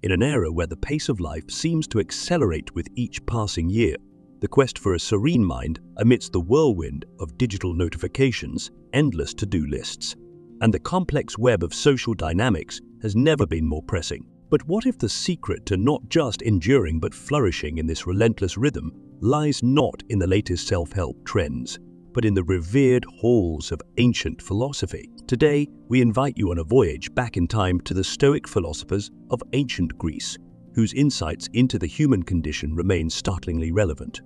In an era where the pace of life seems to accelerate with each passing year, the quest for a serene mind amidst the whirlwind of digital notifications, endless to-do lists, and the complex web of social dynamics has never been more pressing. But what if the secret to not just enduring but flourishing in this relentless rhythm lies not in the latest self-help trends, but in the revered halls of ancient philosophy? Today, we invite you on a voyage back in time to the Stoic philosophers of ancient Greece, whose insights into the human condition remain startlingly relevant.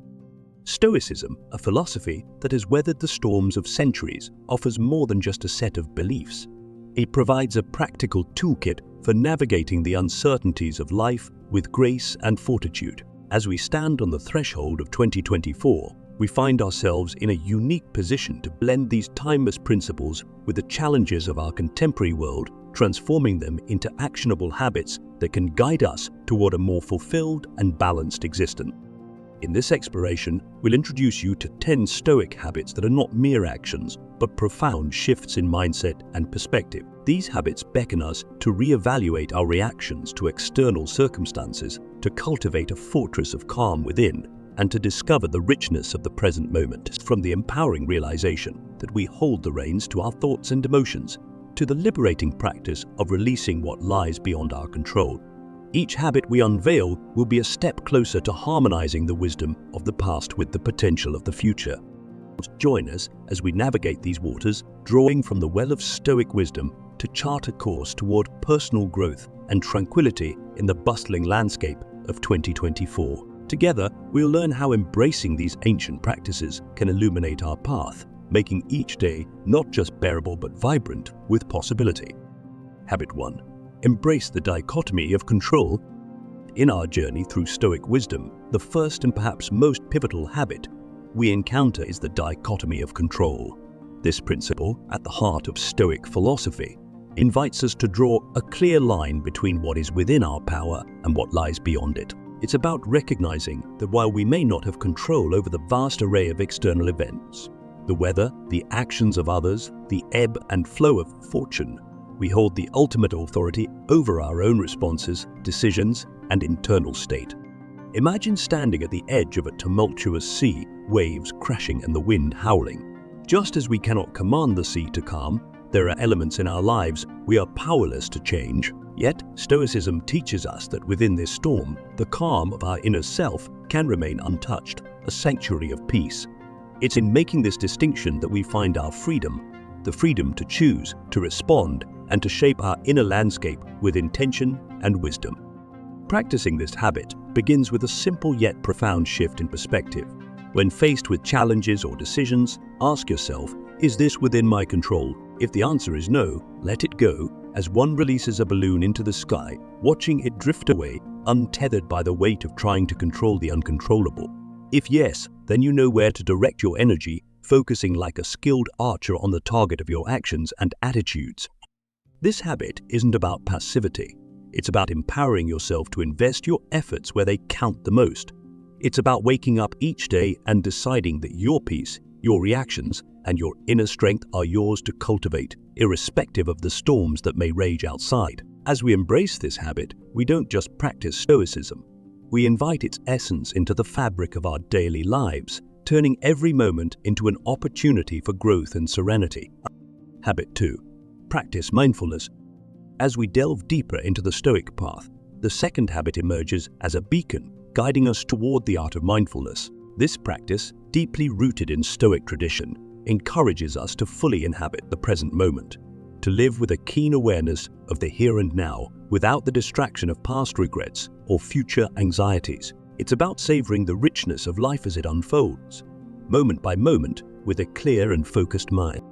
Stoicism, a philosophy that has weathered the storms of centuries, offers more than just a set of beliefs. It provides a practical toolkit for navigating the uncertainties of life with grace and fortitude. As we stand on the threshold of 2024, we find ourselves in a unique position to blend these timeless principles with the challenges of our contemporary world, transforming them into actionable habits that can guide us toward a more fulfilled and balanced existence. In this exploration, we'll introduce you to 10 Stoic habits that are not mere actions, but profound shifts in mindset and perspective. These habits beckon us to reevaluate our reactions to external circumstances, to cultivate a fortress of calm within, and to discover the richness of the present moment. From the empowering realization that we hold the reins to our thoughts and emotions, to the liberating practice of releasing what lies beyond our control. Each habit we unveil will be a step closer to harmonizing the wisdom of the past with the potential of the future. Join us as we navigate these waters, drawing from the well of Stoic wisdom to chart a course toward personal growth and tranquility in the bustling landscape of 2024. Together, we'll learn how embracing these ancient practices can illuminate our path, making each day not just bearable but vibrant with possibility. Habit 1. Embrace the dichotomy of control. In our journey through Stoic wisdom, the first and perhaps most pivotal habit we encounter is the dichotomy of control. This principle, at the heart of Stoic philosophy, invites us to draw a clear line between what is within our power and what lies beyond it. It's about recognizing that while we may not have control over the vast array of external events, the weather, the actions of others, the ebb and flow of fortune, we hold the ultimate authority over our own responses, decisions, and internal state. Imagine standing at the edge of a tumultuous sea, waves crashing and the wind howling. Just as we cannot command the sea to calm, there are elements in our lives we are powerless to change. Yet, Stoicism teaches us that within this storm, the calm of our inner self can remain untouched, a sanctuary of peace. It's in making this distinction that we find our freedom, the freedom to choose, to respond, and to shape our inner landscape with intention and wisdom. Practicing this habit begins with a simple yet profound shift in perspective. When faced with challenges or decisions, ask yourself, is this within my control? If the answer is no, let it go, as one releases a balloon into the sky, watching it drift away, untethered by the weight of trying to control the uncontrollable. If yes, then you know where to direct your energy, focusing like a skilled archer on the target of your actions and attitudes. This habit isn't about passivity. It's about empowering yourself to invest your efforts where they count the most. It's about waking up each day and deciding that your peace, your reactions, and your inner strength are yours to cultivate, irrespective of the storms that may rage outside. As we embrace this habit, we don't just practice Stoicism. We invite its essence into the fabric of our daily lives, turning every moment into an opportunity for growth and serenity. Habit 2. Practice mindfulness. As we delve deeper into the Stoic path, the second habit emerges as a beacon, guiding us toward the art of mindfulness. This practice, deeply rooted in Stoic tradition, encourages us to fully inhabit the present moment, to live with a keen awareness of the here and now without the distraction of past regrets or future anxieties. It's about savoring the richness of life as it unfolds, moment by moment, with a clear and focused mind.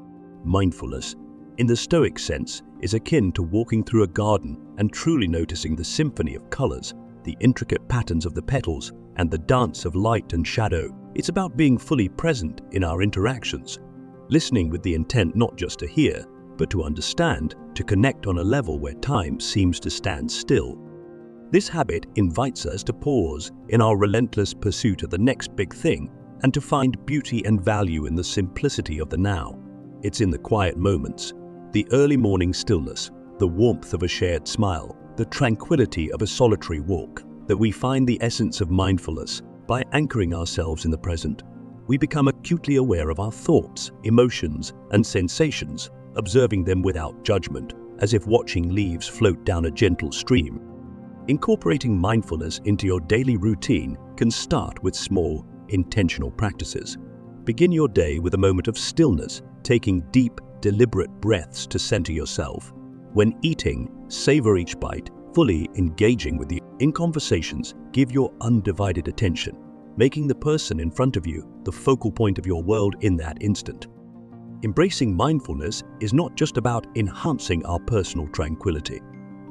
Mindfulness, in the Stoic sense, is akin to walking through a garden and truly noticing the symphony of colors, the intricate patterns of the petals, and the dance of light and shadow. It's about being fully present in our interactions, listening with the intent not just to hear, but to understand, to connect on a level where time seems to stand still. This habit invites us to pause in our relentless pursuit of the next big thing and to find beauty and value in the simplicity of the now. It's in the quiet moments, the early morning stillness, the warmth of a shared smile, the tranquility of a solitary walk, that we find the essence of mindfulness by anchoring ourselves in the present. We become acutely aware of our thoughts, emotions, and sensations, observing them without judgment, as if watching leaves float down a gentle stream. Incorporating mindfulness into your daily routine can start with small, intentional practices. Begin your day with a moment of stillness, taking deep, deliberate breaths to center yourself. When eating, savor each bite, fully engaging with you. In conversations, give your undivided attention, making the person in front of you the focal point of your world in that instant. Embracing mindfulness is not just about enhancing our personal tranquility.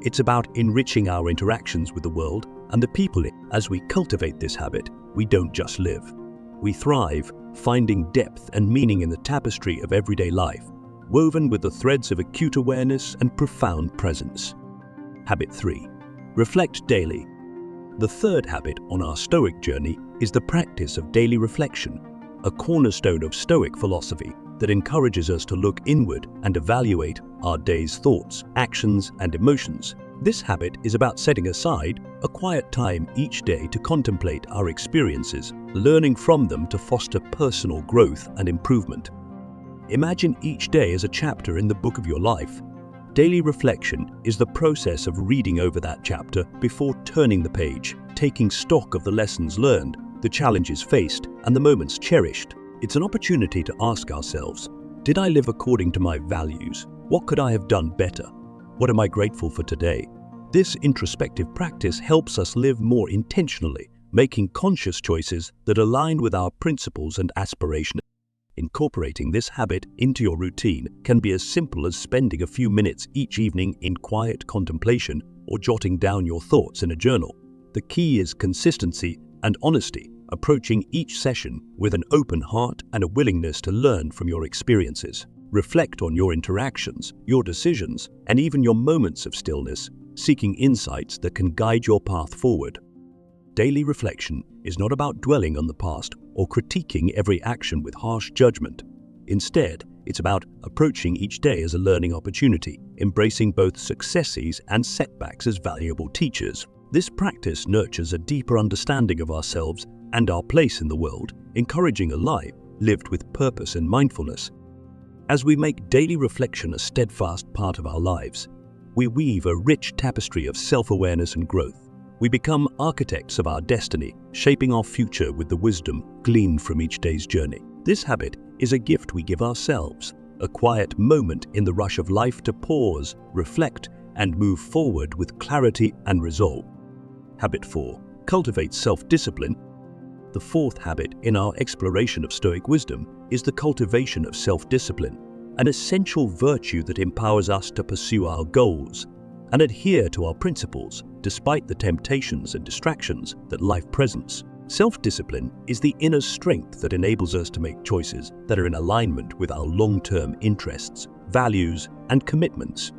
It's about enriching our interactions with the world and the people in it. As we cultivate this habit, we don't just live. We thrive, finding depth and meaning in the tapestry of everyday life, woven with the threads of acute awareness and profound presence. Habit 3. Reflect daily. The third habit on our Stoic journey is the practice of daily reflection, a cornerstone of Stoic philosophy that encourages us to look inward and evaluate our day's thoughts, actions, and emotions. This habit is about setting aside a quiet time each day to contemplate our experiences, learning from them to foster personal growth and improvement. Imagine each day as a chapter in the book of your life. Daily reflection is the process of reading over that chapter before turning the page, taking stock of the lessons learned, the challenges faced, and the moments cherished. It's an opportunity to ask ourselves, did I live according to my values? What could I have done better? What am I grateful for today? This introspective practice helps us live more intentionally, making conscious choices that align with our principles and aspirations. Incorporating this habit into your routine can be as simple as spending a few minutes each evening in quiet contemplation or jotting down your thoughts in a journal. The key is consistency and honesty, approaching each session with an open heart and a willingness to learn from your experiences. Reflect on your interactions, your decisions, and even your moments of stillness, seeking insights that can guide your path forward. Daily reflection is not about dwelling on the past or critiquing every action with harsh judgment. Instead, it's about approaching each day as a learning opportunity, embracing both successes and setbacks as valuable teachers. This practice nurtures a deeper understanding of ourselves and our place in the world, encouraging a life lived with purpose and mindfulness. As we make daily reflection a steadfast part of our lives, we weave a rich tapestry of self-awareness and growth. We become architects of our destiny, shaping our future with the wisdom gleaned from each day's journey. This habit is a gift we give ourselves, a quiet moment in the rush of life to pause, reflect, and move forward with clarity and resolve. Habit 4. Cultivate self-discipline. The fourth habit in our exploration of Stoic wisdom is the cultivation of self-discipline, an essential virtue that empowers us to pursue our goals and adhere to our principles despite the temptations and distractions that life presents. Self-discipline is the inner strength that enables us to make choices that are in alignment with our long-term interests, values, and commitments.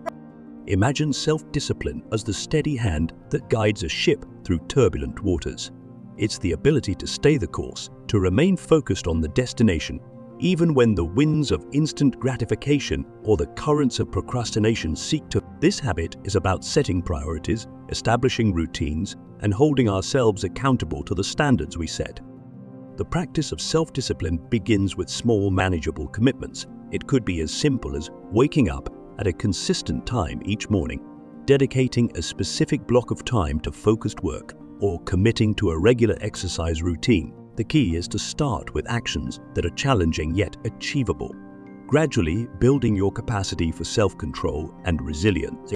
Imagine self-discipline as the steady hand that guides a ship through turbulent waters. It's the ability to stay the course, to remain focused on the destination, even when the winds of instant gratification or the currents of procrastination seek to. This habit is about setting priorities, establishing routines, and holding ourselves accountable to the standards we set. The practice of self-discipline begins with small, manageable commitments. It could be as simple as waking up at a consistent time each morning, dedicating a specific block of time to focused work, or committing to a regular exercise routine. The key is to start with actions that are challenging yet achievable, gradually building your capacity for self-control and resilience.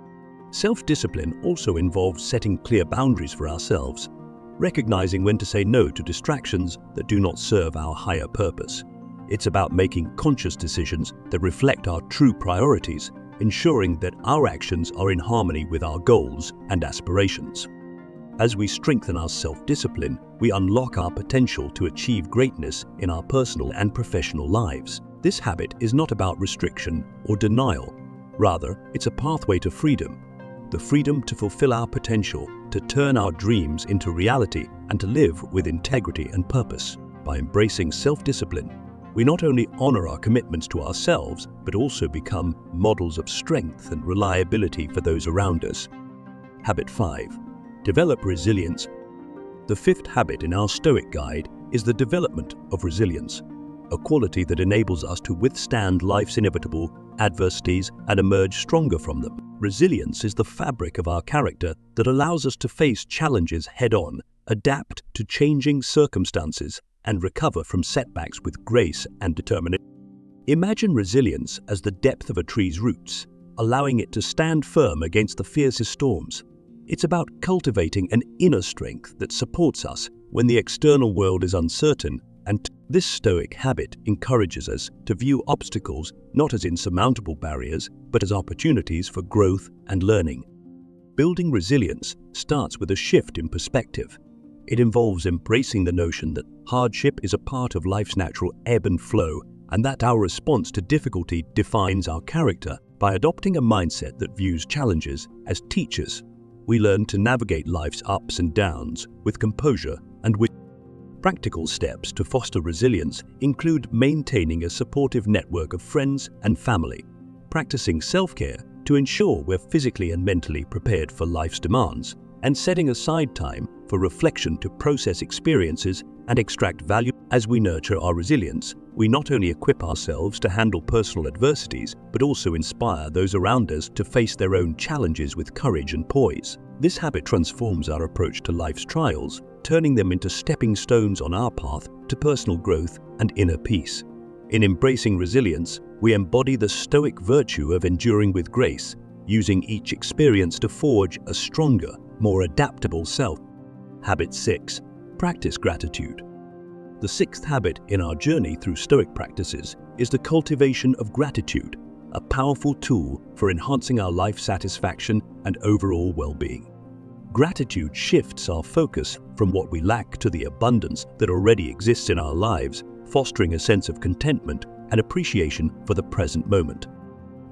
Self-discipline also involves setting clear boundaries for ourselves, recognizing when to say no to distractions that do not serve our higher purpose. It's about making conscious decisions that reflect our true priorities, ensuring that our actions are in harmony with our goals and aspirations. As we strengthen our self-discipline, we unlock our potential to achieve greatness in our personal and professional lives. This habit is not about restriction or denial. Rather, it's a pathway to freedom. The freedom to fulfill our potential, to turn our dreams into reality, and to live with integrity and purpose. By embracing self-discipline, we not only honor our commitments to ourselves, but also become models of strength and reliability for those around us. Habit 5. Develop resilience. The fifth habit in our Stoic guide is the development of resilience, a quality that enables us to withstand life's inevitable adversities and emerge stronger from them. Resilience is the fabric of our character that allows us to face challenges head-on, adapt to changing circumstances, and recover from setbacks with grace and determination. Imagine resilience as the depth of a tree's roots, allowing it to stand firm against the fiercest storms. It's about cultivating an inner strength that supports us when the external world is uncertain, and this Stoic habit encourages us to view obstacles not as insurmountable barriers, but as opportunities for growth and learning. Building resilience starts with a shift in perspective. It involves embracing the notion that hardship is a part of life's natural ebb and flow, and that our response to difficulty defines our character. By adopting a mindset that views challenges as teachers, we learn to navigate life's ups and downs with composure and with practical steps to foster resilience include maintaining a supportive network of friends and family, practicing self-care to ensure we're physically and mentally prepared for life's demands, and setting aside time for reflection to process experiences and extract value. As we nurture our resilience, we not only equip ourselves to handle personal adversities, but also inspire those around us to face their own challenges with courage and poise. This habit transforms our approach to life's trials, turning them into stepping stones on our path to personal growth and inner peace. In embracing resilience, we embody the Stoic virtue of enduring with grace, using each experience to forge a stronger, more adaptable self. Habit 6. Practice gratitude. The sixth habit in our journey through Stoic practices is the cultivation of gratitude, a powerful tool for enhancing our life satisfaction and overall well-being. Gratitude shifts our focus from what we lack to the abundance that already exists in our lives, fostering a sense of contentment and appreciation for the present moment.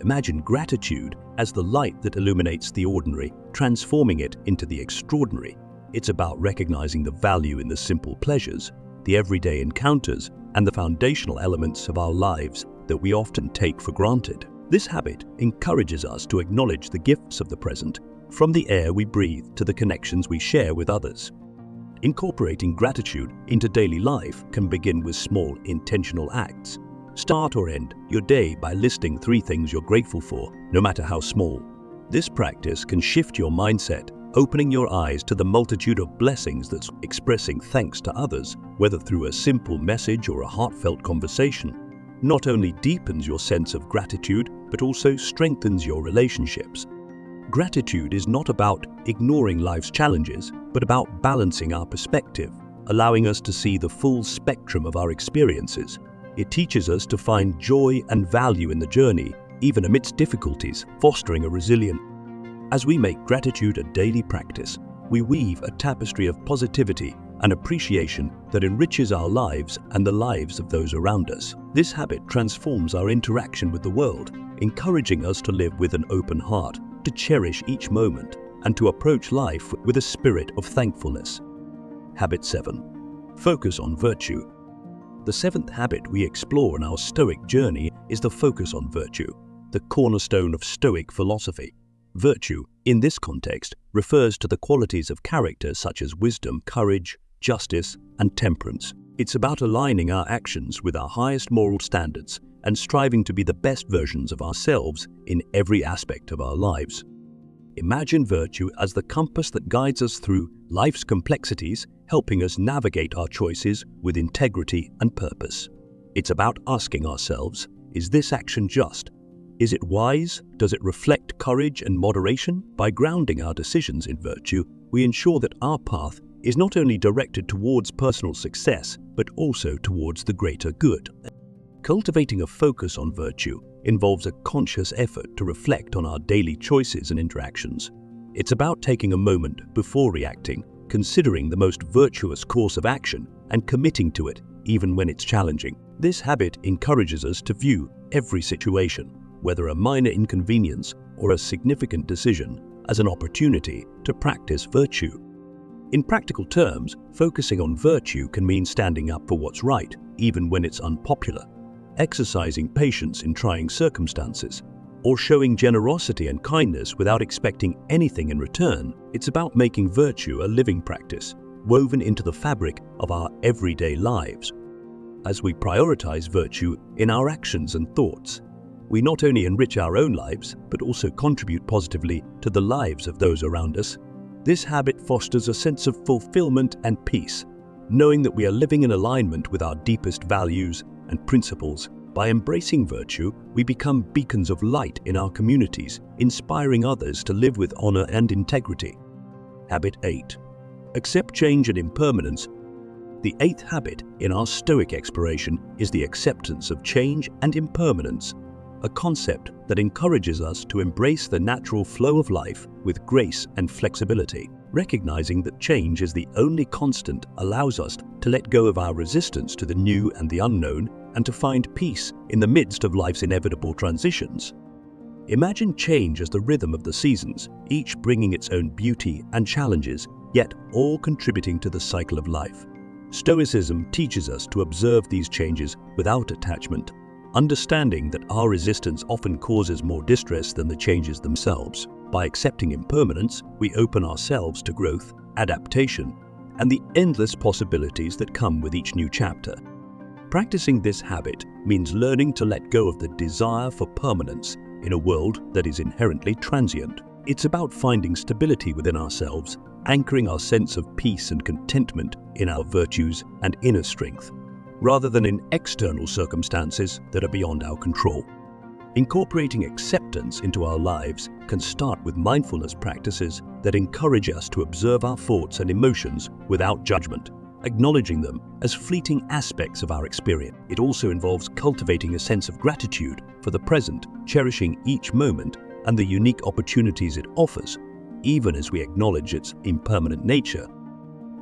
Imagine gratitude as the light that illuminates the ordinary, transforming it into the extraordinary. It's about recognizing the value in the simple pleasures, the everyday encounters, and the foundational elements of our lives that we often take for granted. This habit encourages us to acknowledge the gifts of the present, from the air we breathe to the connections we share with others. Incorporating gratitude into daily life can begin with small, intentional acts. Start or end your day by listing 3 things you're grateful for, no matter how small. This practice can shift your mindset, opening your eyes to the multitude of blessings that expressing thanks to others, whether through a simple message or a heartfelt conversation, not only deepens your sense of gratitude, but also strengthens your relationships. Gratitude is not about ignoring life's challenges, but about balancing our perspective, allowing us to see the full spectrum of our experiences. It teaches us to find joy and value in the journey, even amidst difficulties, fostering a resilient. As we make gratitude a daily practice, we weave a tapestry of positivity and appreciation that enriches our lives and the lives of those around us. This habit transforms our interaction with the world, encouraging us to live with an open heart, to cherish each moment, and to approach life with a spirit of thankfulness. Habit 7. Focus on virtue. The 7th habit we explore in our Stoic journey is the focus on virtue, the cornerstone of Stoic philosophy. Virtue, in this context, refers to the qualities of character such as wisdom, courage, justice, and temperance. It's about aligning our actions with our highest moral standards and striving to be the best versions of ourselves in every aspect of our lives. Imagine virtue as the compass that guides us through life's complexities, helping us navigate our choices with integrity and purpose. It's about asking ourselves, is this action just? Is it wise? Does it reflect courage and moderation? By grounding our decisions in virtue, we ensure that our path is not only directed towards personal success, but also towards the greater good. Cultivating a focus on virtue involves a conscious effort to reflect on our daily choices and interactions. It's about taking a moment before reacting, considering the most virtuous course of action, and committing to it even when it's challenging. This habit encourages us to view every situation, whether a minor inconvenience or a significant decision, as an opportunity to practice virtue. In practical terms, focusing on virtue can mean standing up for what's right, even when it's unpopular, exercising patience in trying circumstances, or showing generosity and kindness without expecting anything in return. It's about making virtue a living practice, woven into the fabric of our everyday lives. As we prioritize virtue in our actions and thoughts, we not only enrich our own lives, but also contribute positively to the lives of those around us. This habit fosters a sense of fulfillment and peace, knowing that we are living in alignment with our deepest values and principles. By embracing virtue, we become beacons of light in our communities, inspiring others to live with honor and integrity. Habit 8. Accept change and impermanence. The 8th habit in our Stoic exploration is the acceptance of change and impermanence, a concept that encourages us to embrace the natural flow of life with grace and flexibility. Recognizing that change is the only constant allows us to let go of our resistance to the new and the unknown and to find peace in the midst of life's inevitable transitions. Imagine change as the rhythm of the seasons, each bringing its own beauty and challenges, yet all contributing to the cycle of life. Stoicism teaches us to observe these changes without attachment, understanding that our resistance often causes more distress than the changes themselves. By accepting impermanence, we open ourselves to growth, adaptation, and the endless possibilities that come with each new chapter. Practicing this habit means learning to let go of the desire for permanence in a world that is inherently transient. It's about finding stability within ourselves, anchoring our sense of peace and contentment in our virtues and inner strength, rather than in external circumstances that are beyond our control. Incorporating acceptance into our lives can start with mindfulness practices that encourage us to observe our thoughts and emotions without judgment, acknowledging them as fleeting aspects of our experience. It also involves cultivating a sense of gratitude for the present, cherishing each moment and the unique opportunities it offers, even as we acknowledge its impermanent nature.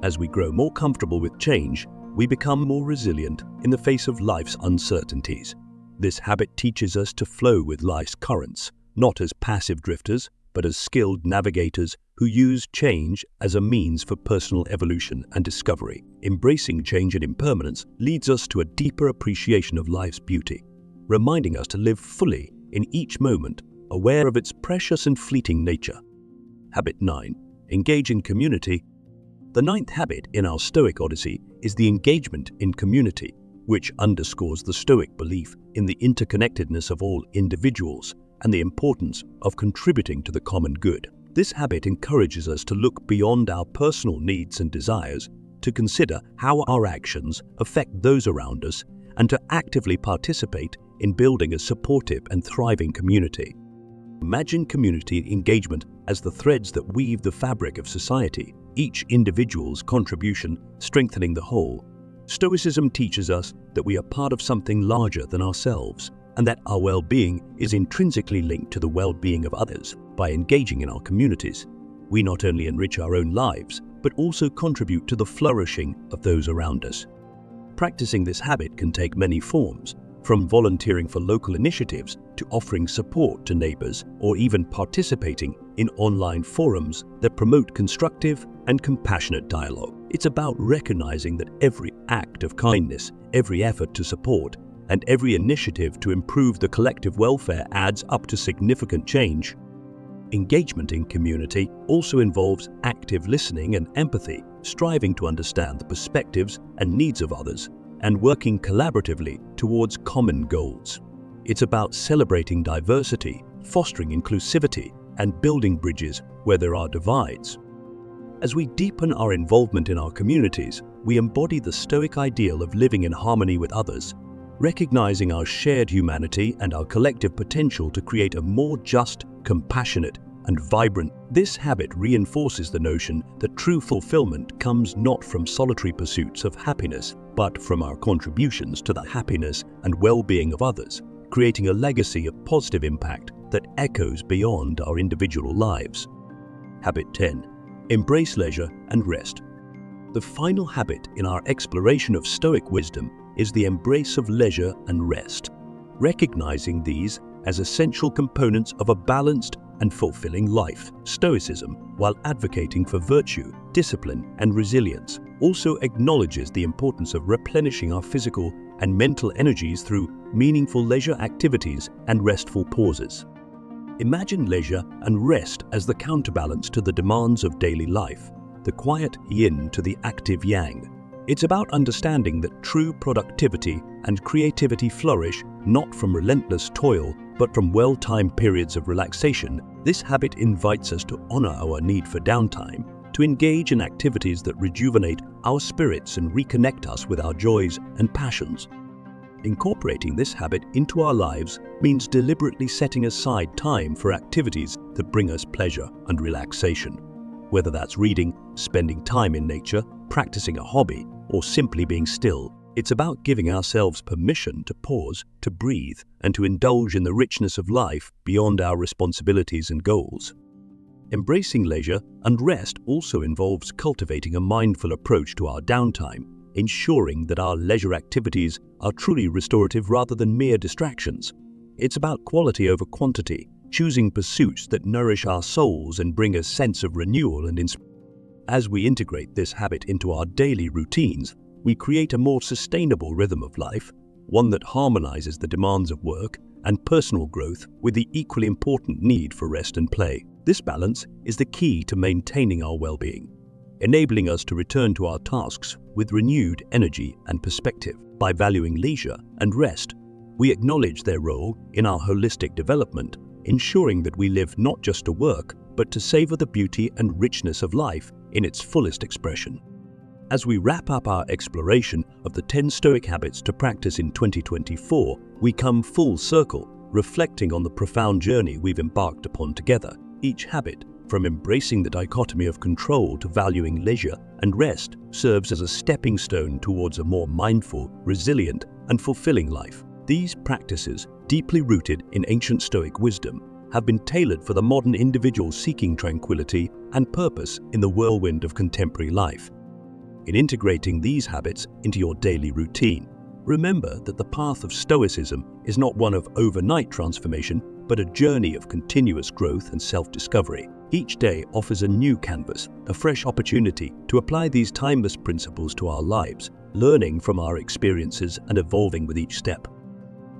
As we grow more comfortable with change, we become more resilient in the face of life's uncertainties. This habit teaches us to flow with life's currents, not as passive drifters, but as skilled navigators who use change as a means for personal evolution and discovery. Embracing change and impermanence leads us to a deeper appreciation of life's beauty, reminding us to live fully in each moment, aware of its precious and fleeting nature. Habit 9. Engage in community. The 9th habit in our Stoic Odyssey is the engagement in community, which underscores the Stoic belief in the interconnectedness of all individuals and the importance of contributing to the common good. This habit encourages us to look beyond our personal needs and desires, to consider how our actions affect those around us, and to actively participate in building a supportive and thriving community. Imagine community engagement as the threads that weave the fabric of society, each individual's contribution strengthening the whole. Stoicism teaches us that we are part of something larger than ourselves, and that our well-being is intrinsically linked to the well-being of others. By engaging in our communities, we not only enrich our own lives, but also contribute to the flourishing of those around us. Practicing this habit can take many forms, from volunteering for local initiatives to offering support to neighbors, or even participating in online forums that promote constructive and compassionate dialogue. It's about recognizing that every act of kindness, every effort to support, and every initiative to improve the collective welfare adds up to significant change. Engagement in community also involves active listening and empathy, striving to understand the perspectives and needs of others, and working collaboratively towards common goals. It's about celebrating diversity, fostering inclusivity, and building bridges where there are divides. As we deepen our involvement in our communities, we embody the Stoic ideal of living in harmony with others, recognizing our shared humanity and our collective potential to create a more just, compassionate, and vibrant. This habit reinforces the notion that true fulfillment comes not from solitary pursuits of happiness, but from our contributions to the happiness and well-being of others, creating a legacy of positive impact that echoes beyond our individual lives. Habit 10. Embrace leisure and rest. The final habit in our exploration of Stoic wisdom is the embrace of leisure and rest, recognizing these as essential components of a balanced and fulfilling life. Stoicism, while advocating for virtue, discipline, and resilience, also acknowledges the importance of replenishing our physical and mental energies through meaningful leisure activities and restful pauses. Imagine leisure and rest as the counterbalance to the demands of daily life, the quiet yin to the active yang. It's about understanding that true productivity and creativity flourish not from relentless toil, but from well-timed periods of relaxation. This habit invites us to honor our need for downtime, to engage in activities that rejuvenate our spirits and reconnect us with our joys and passions. Incorporating this habit into our lives means deliberately setting aside time for activities that bring us pleasure and relaxation. Whether that's reading, spending time in nature, practicing a hobby, or simply being still, it's about giving ourselves permission to pause, to breathe, and to indulge in the richness of life beyond our responsibilities and goals. Embracing leisure and rest also involves cultivating a mindful approach to our downtime, ensuring that our leisure activities are truly restorative rather than mere distractions. It's about quality over quantity, choosing pursuits that nourish our souls and bring a sense of renewal and inspiration. As we integrate this habit into our daily routines, we create a more sustainable rhythm of life, one that harmonizes the demands of work and personal growth with the equally important need for rest and play. This balance is the key to maintaining our well-being, enabling us to return to our tasks with renewed energy and perspective. By valuing leisure and rest, we acknowledge their role in our holistic development, ensuring that we live not just to work, but to savor the beauty and richness of life in its fullest expression. As we wrap up our exploration of the 10 Stoic habits to practice in 2024, we come full circle, reflecting on the profound journey we've embarked upon together. Each habit, from embracing the dichotomy of control to valuing leisure and rest, serves as a stepping stone towards a more mindful, resilient, and fulfilling life. These practices, deeply rooted in ancient Stoic wisdom, have been tailored for the modern individual seeking tranquility and purpose in the whirlwind of contemporary life. In integrating these habits into your daily routine, remember that the path of Stoicism is not one of overnight transformation, but a journey of continuous growth and self-discovery. Each day offers a new canvas, a fresh opportunity to apply these timeless principles to our lives, learning from our experiences and evolving with each step.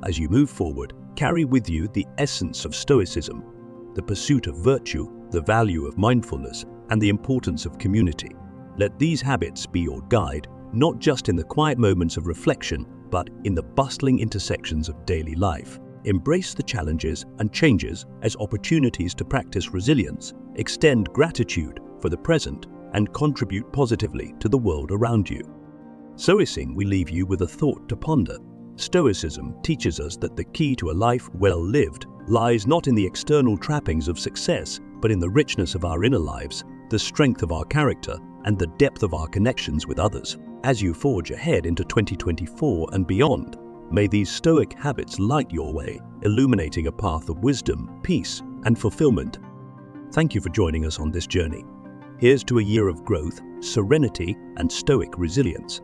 As you move forward, carry with you the essence of Stoicism, the pursuit of virtue, the value of mindfulness, and the importance of community. Let these habits be your guide, not just in the quiet moments of reflection, but in the bustling intersections of daily life. Embrace the challenges and changes as opportunities to practice resilience, extend gratitude for the present, and contribute positively to the world around you. Stoicing, we leave you with a thought to ponder. Stoicism teaches us that the key to a life well lived lies not in the external trappings of success, but in the richness of our inner lives, the strength of our character, and the depth of our connections with others. As you forge ahead into 2024 and beyond, may these Stoic habits light your way, illuminating a path of wisdom, peace, and fulfillment. Thank you for joining us on this journey. Here's to a year of growth, serenity, and Stoic resilience.